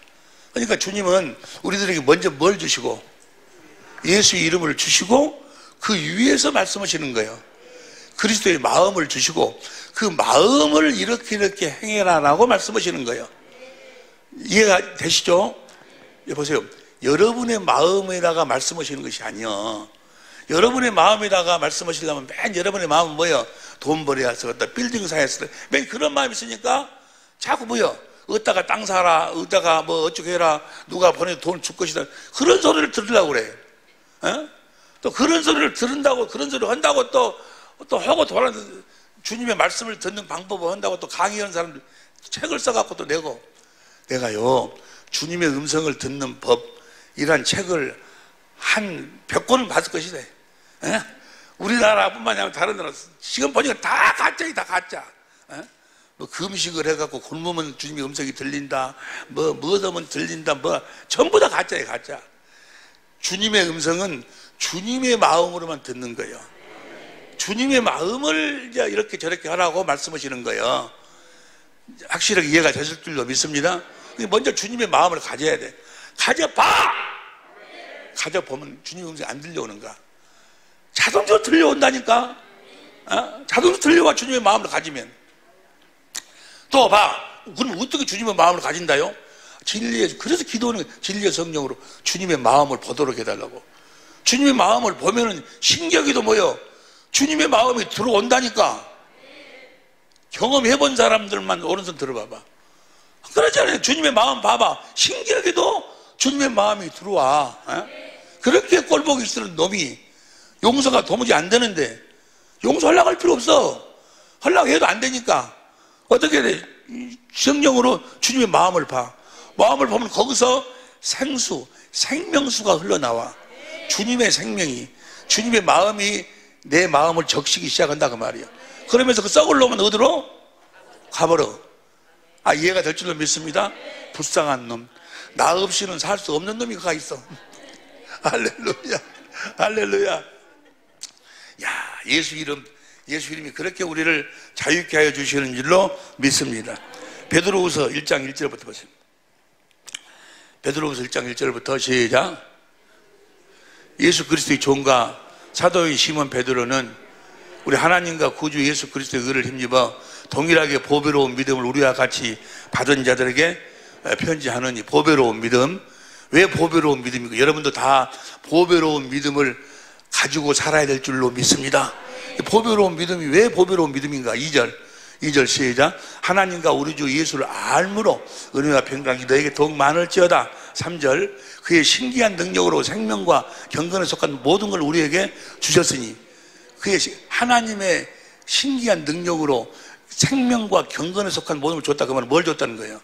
그러니까 주님은 우리들에게 먼저 뭘 주시고 예수 이름을 주시고 그 위에서 말씀하시는 거예요. 그리스도의 마음을 주시고 그 마음을 이렇게 행해라라고 말씀하시는 거예요. 이해가 되시죠? 보세요. 여러분의 마음에다가 말씀하시는 것이 아니요. 여러분의 마음에다가 말씀하시려면 맨 여러분의 마음은 뭐예요? 돈 벌어야 쓰겠다, 빌딩 사야 쓰겠다, 맨 그런 마음이 있으니까 자꾸 뭐예요? 어디다가 땅 사라, 어디다가 뭐 어쩌고 해라, 누가 보내 돈 줄 것이다, 그런 소리를 들으려고 그래. 또 그런 소리를 들은다고, 그런 소리를 한다고 또 하고 돌아다니는, 주님의 말씀을 듣는 방법을 한다고 또 강의하는 사람들 책을 써갖고 또 내고, 내가요 주님의 음성을 듣는 법이란 책을 한 100권은 받을 것이다. 우리나라뿐만이 아니라 다른 나라 지금 보니까 다 가짜이, 다 가짜. 뭐 금식을 해갖고 굶으면 주님의 음성이 들린다, 뭐 얻으면 들린다, 뭐 전부 다 가짜예요, 가짜. 주님의 음성은 주님의 마음으로만 듣는 거예요. 주님의 마음을 이제 이렇게 저렇게 하라고 말씀하시는 거예요. 확실하게 이해가 되실 줄로 믿습니다. 먼저 주님의 마음을 가져야 돼. 가져봐! 가져보면 주님의 음성이 안 들려오는가? 자동적으로 들려온다니까? 자동적으로 들려와, 주님의 마음을 가지면. 또 봐. 그럼 어떻게 주님의 마음을 가진다요? 그래서 기도는 진리의 성령으로 주님의 마음을 보도록 해달라고. 주님의 마음을 보면은 신기하기도 뭐요? 주님의 마음이 들어온다니까. 경험해본 사람들만 오른손 들어봐봐. 그렇잖아요. 주님의 마음 봐봐. 신기하게도 주님의 마음이 들어와. 그렇게 꼴보기 싫은 놈이 용서가 도무지 안 되는데, 용서하려고 할 필요 없어. 하려고 해도 안 되니까 어떻게 해야 돼? 성령으로 주님의 마음을 봐. 마음을 보면 거기서 생명수가 흘러나와. 주님의 생명이, 주님의 마음이 내 마음을 적시기 시작한다 그 말이야. 그러면서 그 썩을 놈은 어디로? 가버려. 이해가 될 줄로 믿습니다. 불쌍한 놈, 나 없이는 살 수 없는 놈이 가 있어. 할렐루야, 할렐루야. 야, 예수 이름이 그렇게 우리를 자유케 하여 주시는 줄로 믿습니다. 베드로후서 1장 1절부터 보세요. 베드로후서 1장 1절부터 시작. 예수 그리스도의 종과 사도인 시몬 베드로는 우리 하나님과 구주 예수 그리스도의 의를 힘입어 동일하게 보배로운 믿음을 우리와 같이 받은 자들에게 편지하느니. 보배로운 믿음. 왜 보배로운 믿음이고, 여러분도 다 보배로운 믿음을 가지고 살아야 될 줄로 믿습니다. 보배로운 믿음이 왜 보배로운 믿음인가? 2절 시작. 하나님과 우리 주 예수를 알므로 은혜와 평강이 너에게 더욱 많을지어다. 3절. 그의 신기한 능력으로 생명과 경건에 속한 모든 걸 우리에게 주셨으니. 그의 하나님의 신기한 능력으로 생명과 경건에 속한 모든 걸 줬다 그 말은 뭘 줬다는 거예요?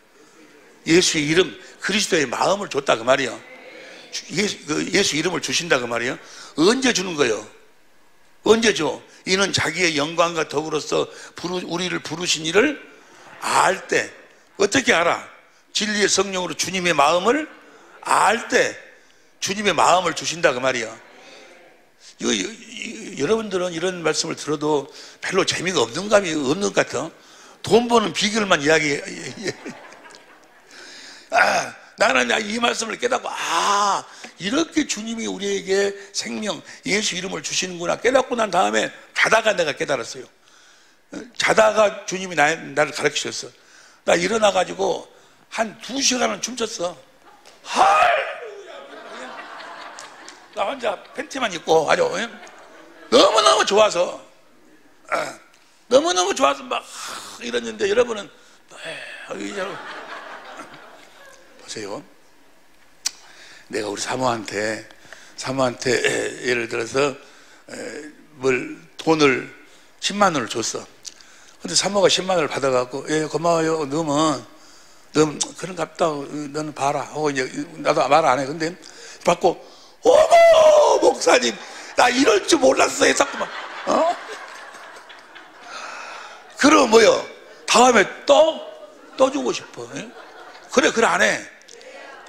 예수의 이름, 그리스도의 마음을 줬다 그 말이에요. 예수 이름을 주신다 그 말이에요. 언제 주는 거예요? 언제 줘? 이는 자기의 영광과 덕으로서 우리를 부르신 이를 알 때. 어떻게 알아? 진리의 성령으로 주님의 마음을 알 때 주님의 마음을 주신다 그 말이에요. 여러분들은 이런 말씀을 들어도 별로 재미가 없는 감이 없는 것 같아. 돈 버는 비결만 이야기해. 나는 이 말씀을 깨닫고 이렇게 주님이 우리에게 생명 예수 이름을 주시는구나 깨닫고 난 다음에 자다가 내가 깨달았어요. 자다가 주님이 나를 가르치셨어. 나 일어나가지고 한 2시간은 춤췄어. 나 혼자 팬티만 입고 아주 너무너무 좋아서 너무너무 좋아서 막 이랬는데 여러분은 보세요. 내가 우리 사모한테 예를 들어서 돈을 10만 원을 줬어. 근데 사모가 10만 원을 받아갖고 고마워요. 너는 그런갑다. 너는 봐라 하고 이제 나도 말 안 해. 근데 받고 어머 목사님 나 이럴 줄 몰랐어 했었구만. 그럼 뭐요? 다음에 또 주고 싶어. 그래 안 해.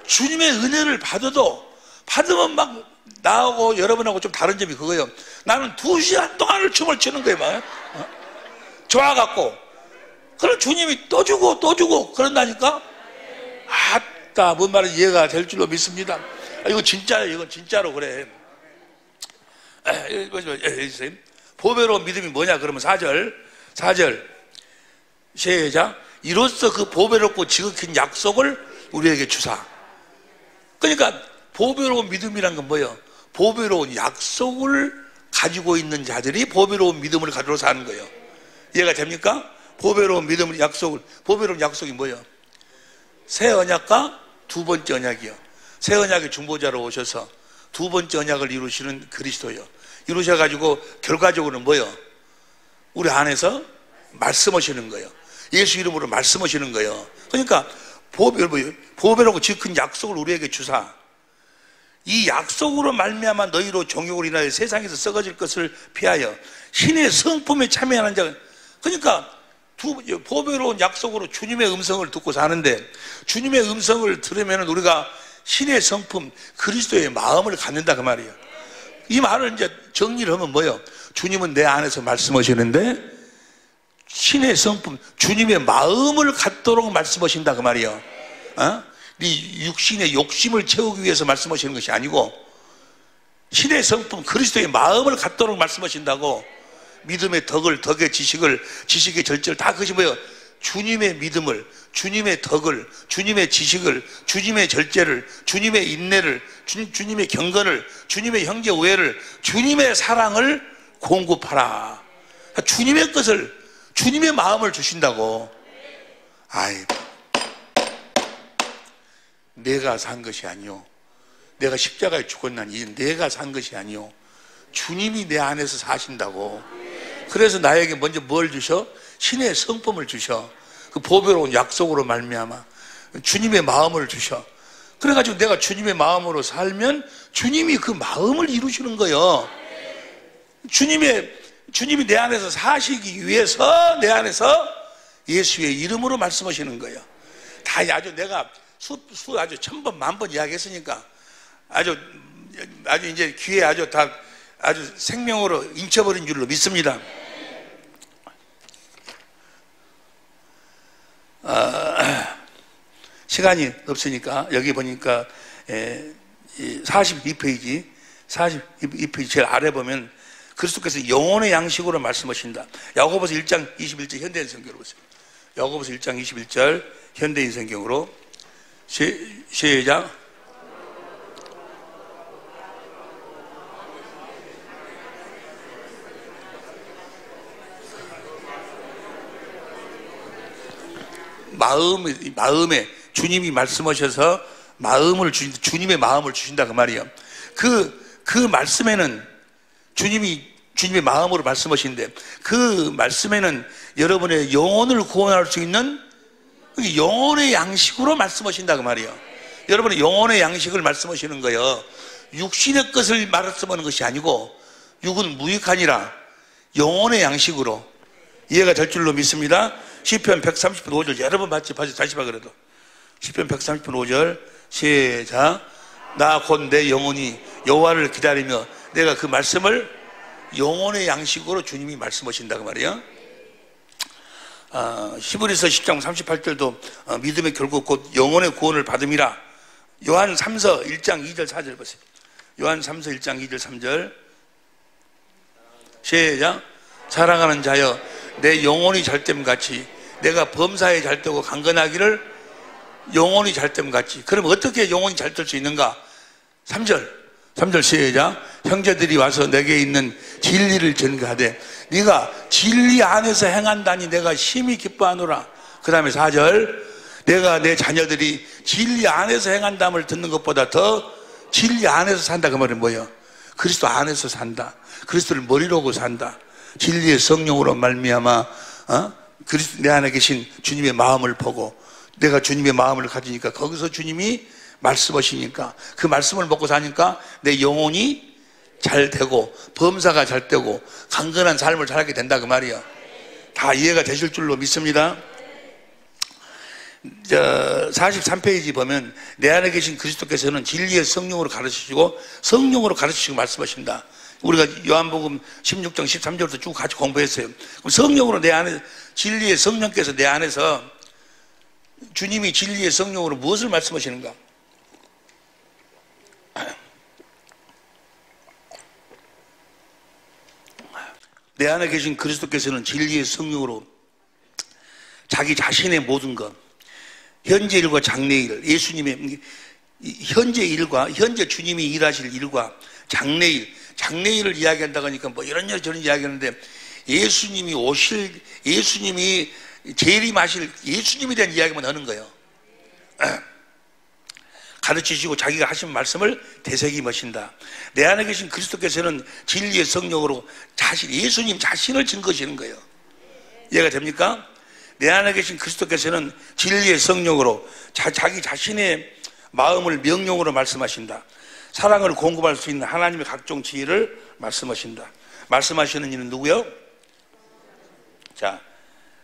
주님의 은혜를 받으면 막 나하고 여러분하고 좀 다른 점이 그거예요. 나는 2시간 동안을 춤을 추는 거예요. 막. 좋아갖고 그럼 주님이 또 주고 그런다니까. 아따 뭔 말인지 이해가 될 줄로 믿습니다. 이건 진짜로 그래. 보배로운 믿음이 뭐냐 그러면 4절 시작. 이로써 그 보배롭고 지극히 약속을 우리에게 주사. 그러니까 보배로운 믿음이란 건 뭐예요? 보배로운 약속을 가지고 있는 자들이 보배로운 믿음을 가지고 사는 거예요. 이해가 됩니까? 보배로운 믿음을 보배로운 약속이 뭐예요? 새 언약과 두 번째 언약이요. 새 언약의 중보자로 오셔서 두 번째 언약을 이루시는 그리스도요. 이루셔가지고 결과적으로는 뭐예요? 우리 안에서 말씀하시는 거예요. 예수 이름으로 말씀하시는 거예요. 그러니까 보배로고 지극한 약속을 우리에게 주사. 이 약속으로 말미암아 너희로 정욕을 인하여 세상에서 썩어질 것을 피하여 신의 성품에 참여하는 자. 그러니까 보배로운 약속으로 주님의 음성을 듣고 사는데 주님의 음성을 들으면 우리가 신의 성품 그리스도의 마음을 갖는다 그 말이에요. 이 말을 이제 정리를 하면 뭐예요? 주님은 내 안에서 말씀하시는데 신의 성품 주님의 마음을 갖도록 말씀하신다 그 말이에요. 네 육신의 욕심을 채우기 위해서 말씀하시는 것이 아니고 신의 성품 그리스도의 마음을 갖도록 말씀하신다고. 믿음의 덕의 지식의 절제를 다 그것이 뭐예요? 주님의 믿음을, 주님의 덕을, 주님의 지식을, 주님의 절제를, 주님의 인내를, 주님의 경건을, 주님의 형제 우애를, 주님의 사랑을 공급하라. 주님의 것을, 주님의 마음을 주신다고. 내가 산 것이 아니요. 내가 십자가에 죽었나니 내가 산 것이 아니요. 주님이 내 안에서 사신다고. 그래서 나에게 먼저 뭘 주셔? 신의 성품을 주셔. 그 보배로운 약속으로 말미암아 주님의 마음을 주셔. 그래가지고 내가 주님의 마음으로 살면 주님이 그 마음을 이루시는 거예요. 주님이 내 안에서 사시기 위해서 내 안에서 예수의 이름으로 말씀하시는 거예요. 다 아주 내가 아주 1000번, 10,000번 이야기했으니까 아주 이제 귀에 아주 생명으로 인쳐버린 줄로 믿습니다. 시간이 없으니까 여기 보니까 42페이지 제일 아래 보면 그리스도께서 영혼의 양식으로 말씀하신다. 야고보서 1장 21절 현대인 성경으로 보세요. 야고보서 1장 21절 현대인 성경으로 시작. 마음에 주님이 말씀하셔서 주님의 마음을 주신다 그 말이에요. 그 말씀에는 주님이 주님의 마음으로 말씀하시는데 그 말씀에는 여러분의 영혼을 구원할 수 있는 영혼의 양식으로 말씀하신다 그 말이에요. 여러분의 영혼의 양식을 말씀하시는 거예요. 육신의 것을 말씀하는 것이 아니고 육은 무익하니라 영혼의 양식으로 이해가 될 줄로 믿습니다. 시편 130편 5절 여러 번 봤지 다시 봐 그래도 시편 130편 5절 시작. 나 곧 내 영혼이 여호와를 기다리며 내가 그 말씀을 영혼의 양식으로 주님이 말씀하신다 그 말이에요. 히브리서 10장 38절도 믿음의 결국 곧 영혼의 구원을 받음이라. 요한 3서 1장 2절 4절 보세요. 요한 3서 1장 2절 3절 시작. 사랑하는 자여 내 영혼이 잘됨 같이 내가 범사에 잘되고 강건하기를 영혼이 잘됨 같이. 그럼 어떻게 영혼이 잘될 수 있는가? 3절 시작. 형제들이 와서 내게 있는 진리를 전가하되 네가 진리 안에서 행한다니 내가 심히 기뻐하노라. 그 다음에 4절 내가 내 자녀들이 진리 안에서 행한담을 듣는 것보다 더 진리 안에서 산다. 그 말은 뭐예요? 그리스도 안에서 산다. 그리스도를 머리로 하고 산다. 진리의 성령으로 말미암아 그리스도 내 안에 계신 주님의 마음을 보고 내가 주님의 마음을 가지니까 거기서 주님이 말씀하시니까 그 말씀을 먹고 사니까 내 영혼이 잘 되고 범사가 잘 되고 강건한 삶을 살게 된다 그 말이에요. 다 이해가 되실 줄로 믿습니다. 43페이지 보면 내 안에 계신 그리스도께서는 진리의 성령으로 가르치시고 성령으로 가르치시고 말씀하신다. 우리가 요한복음 16장 13절부터 쭉 같이 공부했어요. 그럼 성령으로 내 안에 진리의 성령께서 내 안에서 주님이 진리의 성령으로 무엇을 말씀하시는가? 내 안에 계신 그리스도께서는 진리의 성령으로 자기 자신의 모든 것, 현재 일과 장래 일, 예수님의 현재 일과 현재 주님이 일하실 일과 장래 일, 장래 일을 이야기한다고 하니까 뭐 이런저런 저런 이야기하는데 예수님이 오실, 예수님이 재림하실 예수님에 대한 이야기만 하는 거예요. 가르치시고 자기가 하신 말씀을 되새김하신다. 내 안에 계신 그리스도께서는 진리의 성령으로 예수님 자신을 증거하시는 거예요. 이해가 됩니까? 내 안에 계신 그리스도께서는 진리의 성령으로 자기 자신의 마음을 명령으로 말씀하신다. 사랑을 공급할 수 있는 하나님의 각종 지혜를 말씀하신다. 말씀하시는 이는 누구요? 자,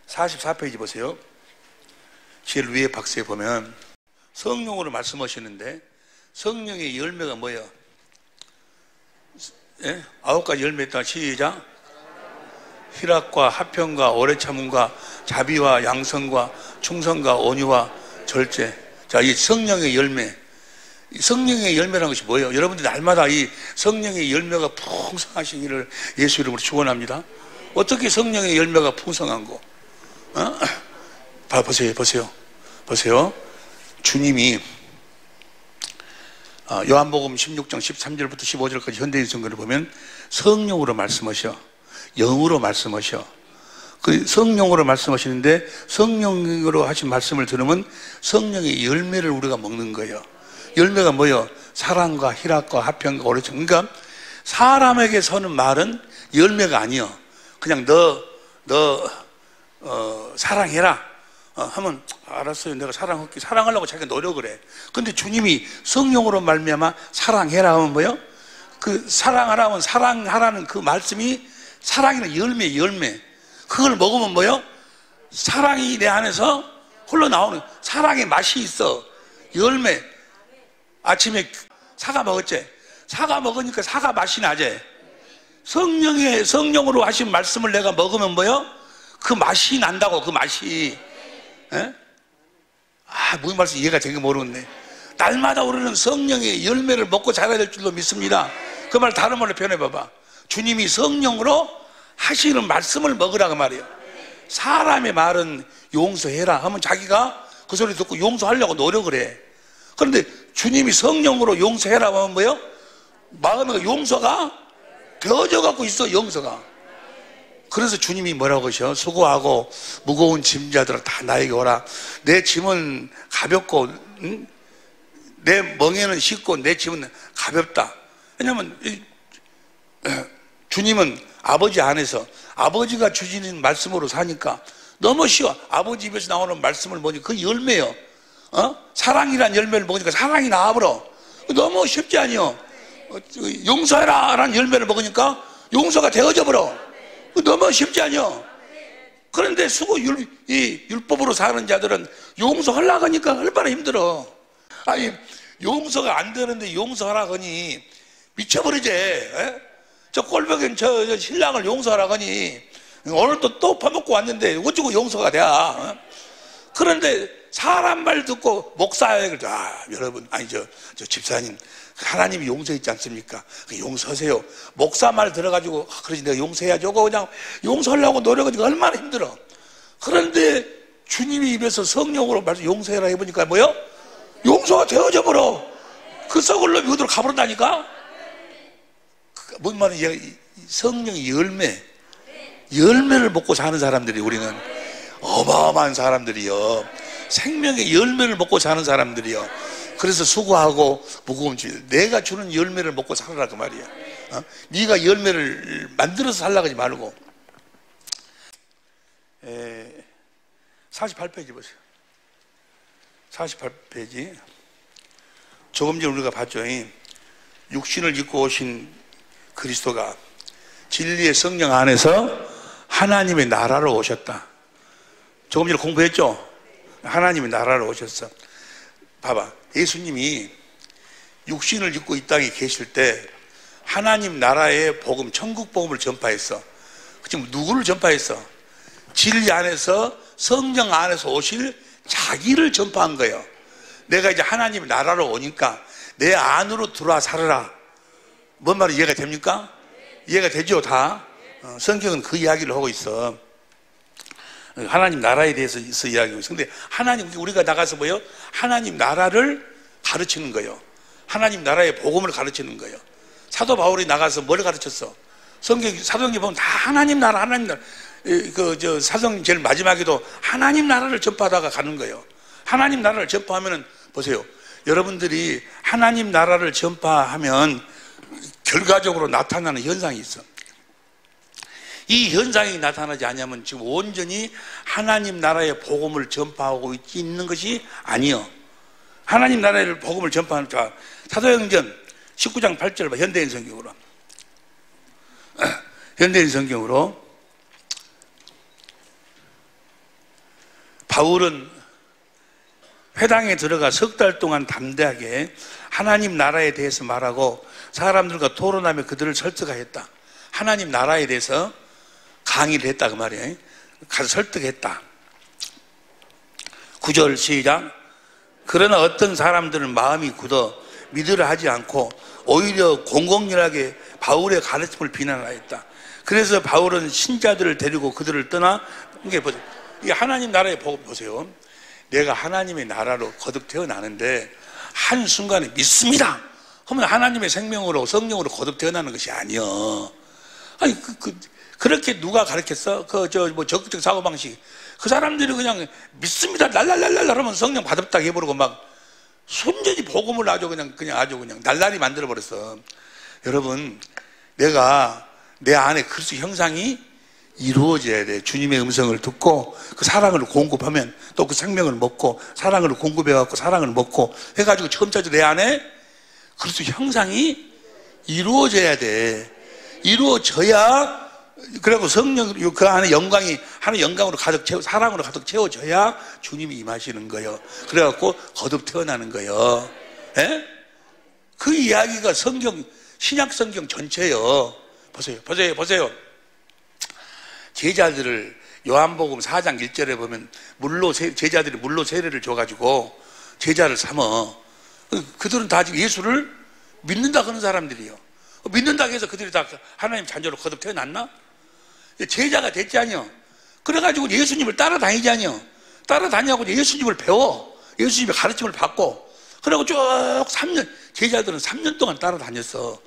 44페이지 보세요. 제일 위에 박스에 보면 성령으로 말씀하시는데 성령의 열매가 뭐예요? 9가지 열매 있다. 시작. 희락과 화평과 오래 참음과 자비와 양성과 충성과 온유와 절제. 자, 이 성령의 열매. 성령의 열매라는 것이 뭐예요? 여러분들 날마다 이 성령의 열매가 풍성하시기를 예수 이름으로 축원합니다. 어떻게 성령의 열매가 풍성한 거? 보세요. 주님이 요한복음 16장 13절부터 15절까지 현대인 성경을 보면 성령으로 말씀하셔. 영으로 말씀하셔. 그 성령으로 말씀하시는데 성령으로 하신 말씀을 들으면 성령의 열매를 우리가 먹는 거예요. 열매가 뭐예요? 사랑과 희락과 화평과 오래 참. 그러니까 사람에게 서는 말은 열매가 아니요. 그냥 너 사랑해라. 하면 알았어요. 내가 사랑하려고 자기가 노력을 해. 근데 주님이 성령으로 말미암아 사랑해라 하면 뭐예요? 그 사랑하라 하면 사랑하라는 그 말씀이 사랑이라는 열매. 그걸 먹으면 뭐예요? 사랑이 내 안에서 흘러나오는 사랑의 맛이 있어. 열매. 아침에 사과 먹었지? 사과 먹으니까 사과 맛이 나지? 성령으로 하신 말씀을 내가 먹으면 뭐예요? 그 맛이 난다고. 그 맛이. 무슨 말씀 이해가 되게 모르겠네. 날마다 우리는 성령의 열매를 먹고 자라야 될 줄로 믿습니다. 그 말 다른 말로 표현해봐봐. 주님이 성령으로 하시는 말씀을 먹으라고 말이에요. 사람의 말은 용서해라 하면 자기가 그 소리 듣고 용서하려고 노력을 해. 그런데 주님이 성령으로 용서해라 하면 뭐예요? 마음에 용서가 되어져 갖고 있어. 용서가. 그래서 주님이 뭐라고 하셔? 수고하고 무거운 짐자들아 다 나에게 오라. 내 짐은 가볍고 내 멍에는 쉽고 내 짐은 가볍다. 왜냐하면 주님은 아버지 안에서 아버지가 주시는 말씀으로 사니까 너무 쉬워. 아버지 입에서 나오는 말씀을 보니까 그 열매요. 사랑이란 열매를 먹으니까 사랑이 나와버려. 너무 쉽지 아니요. 용서해라 라는 열매를 먹으니까 용서가 되어져 버려. 너무 쉽지 아니요. 그런데 율법으로 사는 자들은 용서하려고 하니까 얼마나 힘들어. 아니, 용서가 안 되는데 용서하라고 하니 미쳐버리지. 저 꼴보기엔 저 신랑을 용서하라고 하니 오늘 또 파먹고 왔는데 어쩌고 용서가 돼. 그런데 사람 말 듣고 목사에 여러분, 아니 저 집사님, 하나님이 용서했지 않습니까? 용서하세요. 목사 말 들어가지고 그러지 내가 용서해야죠. 그냥 용서하려고 노력하니까 얼마나 힘들어. 그런데 주님이 입에서 성령으로 말해서 용서해라 해보니까 뭐요? 용서가 되어져 버려. 그 썩을 놈이 그대로 가버린다니까. 뭔 말이야? 성령의 열매를 먹고 사는 사람들이, 우리는 어마어마한 사람들이요. 생명의 열매를 먹고 사는 사람들이요. 그래서 수고하고 무거운 질, 내가 주는 열매를 먹고 살아라 그 말이야. 네가 열매를 만들어서 살라고 하지 말고. 48페이지 보세요. 48페이지. 조금 전에 우리가 봤죠. 육신을 입고 오신 그리스도가 진리의 성령 안에서 하나님의 나라로 오셨다. 조금 전에 공부했죠? 하나님의 나라로 오셨어. 봐봐. 예수님이 육신을 입고 이 땅에 계실 때 하나님 나라의 복음, 천국 복음을 전파했어. 지금 누구를 전파했어? 진리 안에서, 성령 안에서 오실 자기를 전파한 거예요. 내가 이제 하나님 나라로 오니까 내 안으로 들어와 살아라. 뭔 말이 이해가 됩니까? 이해가 되죠, 다? 성경은 그 이야기를 하고 있어. 하나님 나라에 대해서 이야기하고 있어. 근데 하나님, 우리가 나가서 뭐요? 하나님 나라를 가르치는 거예요. 하나님 나라의 복음을 가르치는 거예요. 사도 바울이 나가서 뭘 가르쳤어? 사도행전 보면 다 하나님 나라, 하나님 나라. 사도행 제일 마지막에도 하나님 나라를 전파하다가 가는 거예요. 하나님 나라를 전파하면은, 보세요. 여러분들이 하나님 나라를 전파하면 결과적으로 나타나는 현상이 있어. 이 현상이 나타나지 않으면 지금 온전히 하나님 나라의 복음을 전파하고 있는 것이 아니요. 하나님 나라의 복음을 전파하는 자, 사도행전 19장 8절 봐. 현대인 성경으로. 현대인 성경으로. 바울은 회당에 들어가 석 달 동안 담대하게 하나님 나라에 대해서 말하고 사람들과 토론하며 그들을 설득하였다. 하나님 나라에 대해서 강의를 했다 그 말이에요. 가서 설득했다. 9절 시작. 그러나 어떤 사람들은 마음이 굳어 믿으려 하지 않고 오히려 공공연하게 바울의 가르침을 비난하였다. 그래서 바울은 신자들을 데리고 그들을 떠나, 이게 보세요. 이게 하나님 나라의 복음 보세요. 내가 하나님의 나라로 거듭 태어나는데 한순간에 믿습니다 하면 하나님의 생명으로, 성령으로 거듭 태어나는 것이 아니요. 아니 그렇게 누가 가르쳤어? 적극적 사고방식. 그 사람들이 그냥 믿습니다 랄랄랄랄 하면 성령 받았다 해버리고 막 순전히 복음을 아주 그냥 날라리 만들어버렸어. 여러분, 내가 내 안에 그리스도 형상이 이루어져야 돼. 주님의 음성을 듣고 그 사랑을 공급하면 또 그 생명을 먹고 사랑을 공급해갖고 사랑을 먹고 해가지고 점차적으로 내 안에 그리스도 형상이 이루어져야 돼. 이루어져야, 그리고 성령 그 안에 영광이 하나의 영광으로 가득 채워, 사랑으로 가득 채워져야 주님이 임하시는 거예요. 그래갖고 거듭 태어나는 거예요. 에? 그 이야기가 신약 성경 전체예요. 보세요. 제자들을 요한복음 4장 1절에 보면 제자들이 물로 세례를 줘가지고 제자를 삼어. 그들은 다 지금 예수를 믿는다 그런 사람들이에요. 믿는다고 해서 그들이 다 하나님 자녀로 거듭 태어났나? 제자가 됐지 아니요. 그래가지고 예수님을 따라다니지 아니요. 따라다니고 예수님을 배워. 예수님의 가르침을 받고. 그리고 쭉 3년, 제자들은 3년 동안 따라다녔어.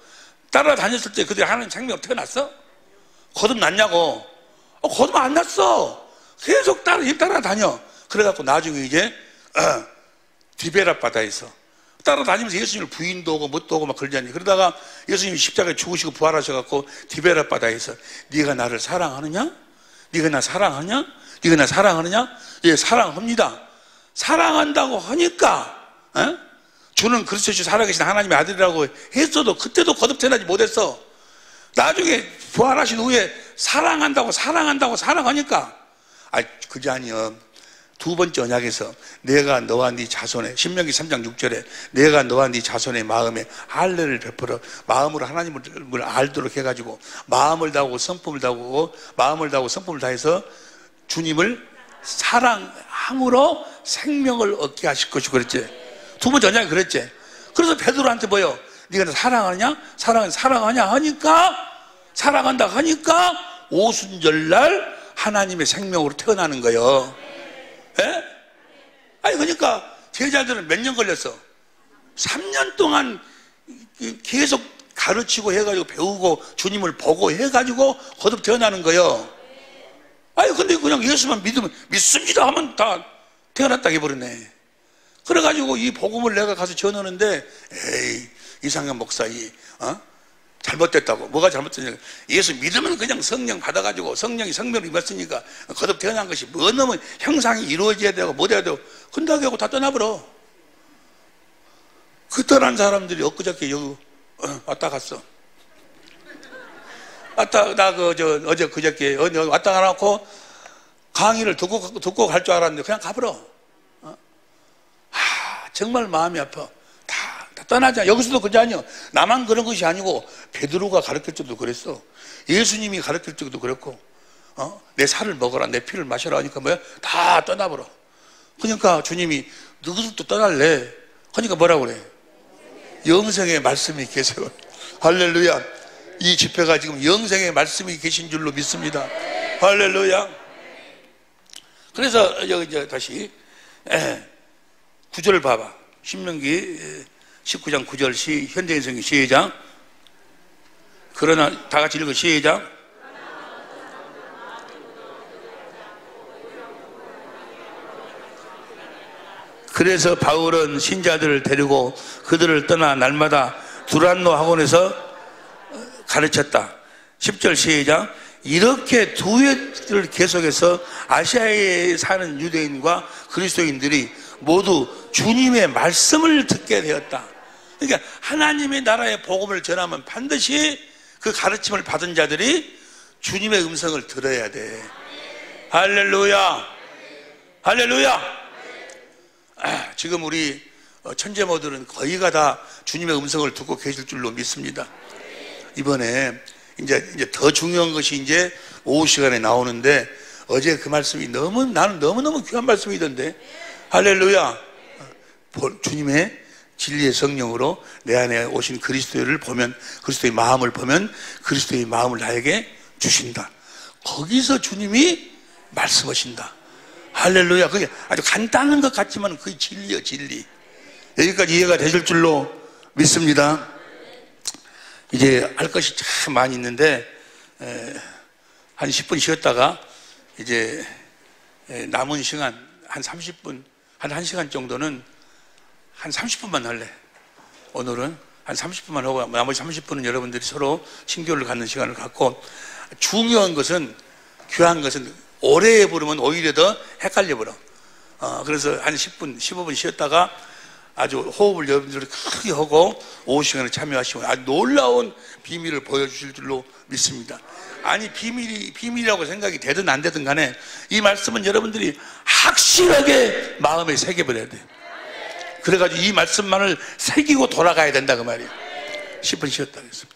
따라다녔을 때 그들이 하나님 생명으로 태어났어? 거듭 났냐고? 거듭 안 났어. 계속 따라다녀. 그래갖고 나중에 이제 디베라 바다에서 따라다니면서 예수님을 부인도 오고 뭣도 오고 막 그러잖아요. 그러다가 예수님이 십자가에 죽으시고 부활하셔갖고 디베라 바다에서 네가 나를 사랑하느냐? 네가 나 사랑하냐? 네가 나 사랑하느냐? 예, 사랑합니다. 사랑한다고 하니까 주는 그리스도 예수 살아계신 하나님의 아들이라고 했어도 그때도 거듭태어나지 못했어. 나중에 부활하신 후에 사랑한다고 사랑하니까 그게 아니여. 두 번째 언약에서 내가 너와 네 자손의 신명기 3장 6절에 내가 너와 네 자손의 마음에 할례를 베풀어 마음으로 하나님을 알도록 해가지고 마음을 다하고 성품을 다하고 마음을 다하고 성품을 다해서 주님을 사랑함으로 생명을 얻게 하실 것이고 그랬지. 두 번째 언약이 그랬지. 그래서 베드로한테 뭐요? 네가 나 사랑하냐? 사랑하냐 하니까 사랑한다 하니까 오순절날 하나님의 생명으로 태어나는 거예요. 예? 아니 그러니까 제자들은 몇 년 걸렸어? 3년 동안 계속 가르치고 해가지고 배우고 주님을 보고 해가지고 거듭 태어나는 거예요. 아니 근데 그냥 예수만 믿으면 믿습니다 하면 다 태어났다 해버리네. 그래가지고 이 복음을 내가 가서 전하는데 에이 이상현 목사 잘못됐다고. 뭐가 잘못됐냐? 예수 믿으면 그냥 성령 받아가지고 성령이 성령을 입었으니까 거듭 태어난 것이 뭐 너무 형상이 이루어져야 되고 뭐 돼야 되고 근다고 하고 다 떠나버려. 그 떠난 사람들이 엊그저께 여기 왔다 갔어. 어제 그저께 왔다 가놓고 강의를 듣고 갈 줄 알았는데 그냥 가버려. 정말 마음이 아파. 다 떠나자. 여기서도 그게 아니야. 나만 그런 것이 아니고 베드로가 가르칠 때도 그랬어. 예수님이 가르칠 때도 그랬고 내 살을 먹어라 내 피를 마셔라 하니까 뭐야? 다 떠나버려. 그러니까 주님이 너희들도 떠날래. 그러니까 뭐라고 그래? 영생의 말씀이 계세요. 할렐루야. 이 집회가 지금 영생의 말씀이 계신 줄로 믿습니다. 할렐루야. 그래서 여기 이제 다시 9절 봐봐. 신명기 19장 9절 현대인성기 시작. 그러나 다 같이 읽어 시작. 그래서 바울은 신자들을 데리고 그들을 떠나 날마다 두란노 학원에서 가르쳤다. 10절 시작. 이렇게 두 해를 계속해서 아시아에 사는 유대인과 그리스도인들이 모두 주님의 말씀을 듣게 되었다. 그러니까 하나님의 나라의 복음을 전하면 반드시 그 가르침을 받은 자들이 주님의 음성을 들어야 돼. 할렐루야. 할렐루야. 지금 우리 천재모들은 거의가 다 주님의 음성을 듣고 계실 줄로 믿습니다. 이번에 이제 더 중요한 것이 이제 오후 시간에 나오는데 어제 그 말씀이 나는 너무너무 귀한 말씀이던데. 할렐루야. 주님의 진리의 성령으로 내 안에 오신 그리스도를 보면 그리스도의 마음을 보면 그리스도의 마음을 나에게 주신다. 거기서 주님이 말씀하신다. 할렐루야. 그게 아주 간단한 것 같지만 그게 진리요 진리. 여기까지 이해가 되실 줄로 믿습니다. 이제 할 것이 참 많이 있는데 한 10분 쉬었다가 이제 남은 시간 한 30분 한 1시간 정도는 한 30분만 할래. 오늘은 한 30분만 하고 나머지 30분은 여러분들이 서로 신교를 갖는 시간을 갖고 중요한 것은 귀한 것은 오래 부르면 오히려 더 헷갈려 버려. 그래서 한 10분 15분 쉬었다가 아주 호흡을 여러분들이 크게 하고 오후 시간에 참여하시고 아주 놀라운 비밀을 보여주실 줄로 믿습니다. 아니 비밀이라고 생각이 되든 안 되든 간에 이 말씀은 여러분들이 확실하게 마음에 새겨버려야 돼요. 그래가지고 이 말씀만을 새기고 돌아가야 된다 그 말이에요. 10분 쉬었다 그랬습니다.